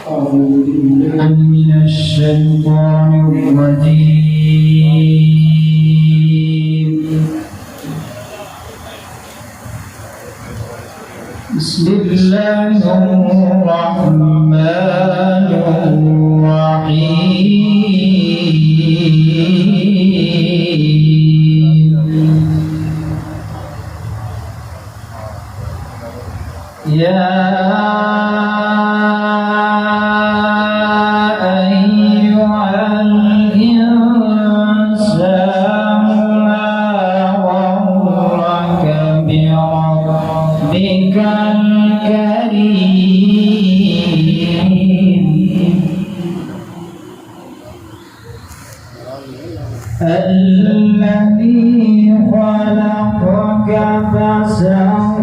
أعوذ بالله من الشيطان الرجيم. بسم الله الرحمن الرحيم. يا الذي خلقك فسواك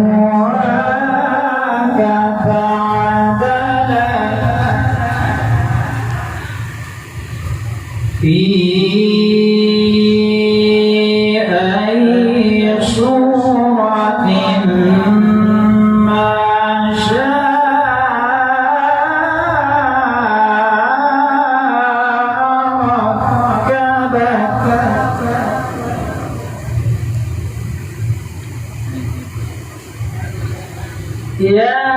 فعدلك في أي صورة ما شاء ركبك. يا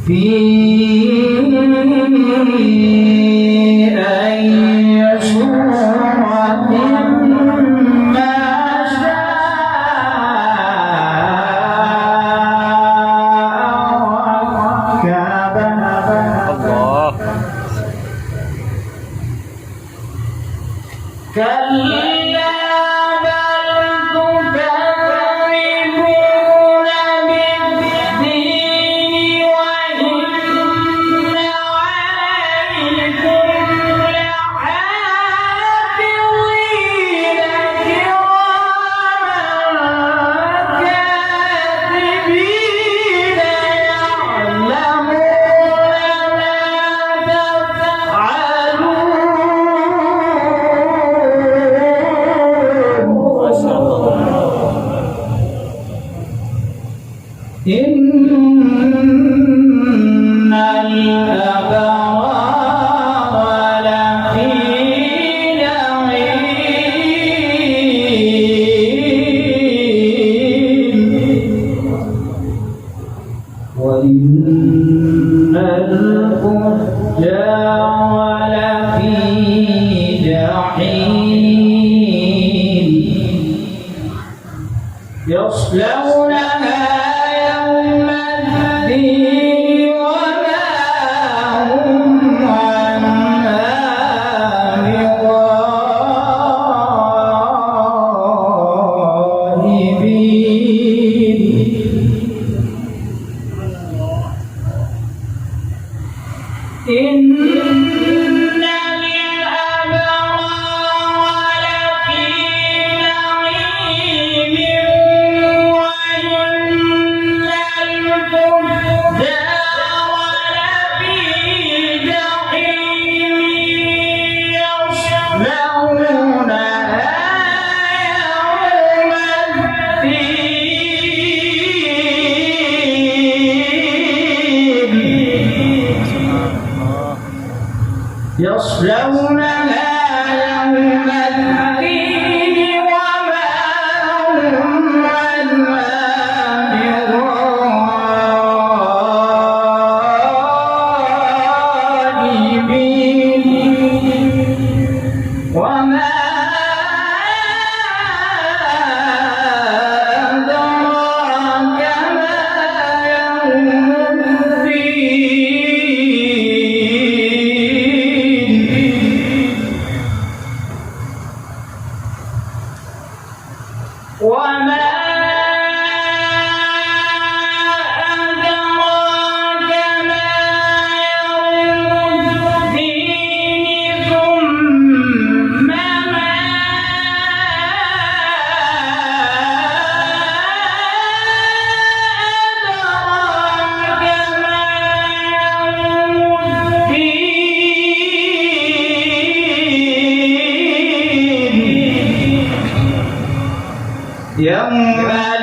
في أي صورة ما شاء ركبك. كلا إن الأبرار لفي نعيم وإن الفجار لفي جحيم يصلونها يوم الدين وما هم عنها بغائبين. إن الأبرار لفي نعيم وإن الفجار لفي جحيم يصلونها يوم الدين يصلونها يوم الدين وما هم عنها بغائبين. وما أدراك ما يوم الدين. بل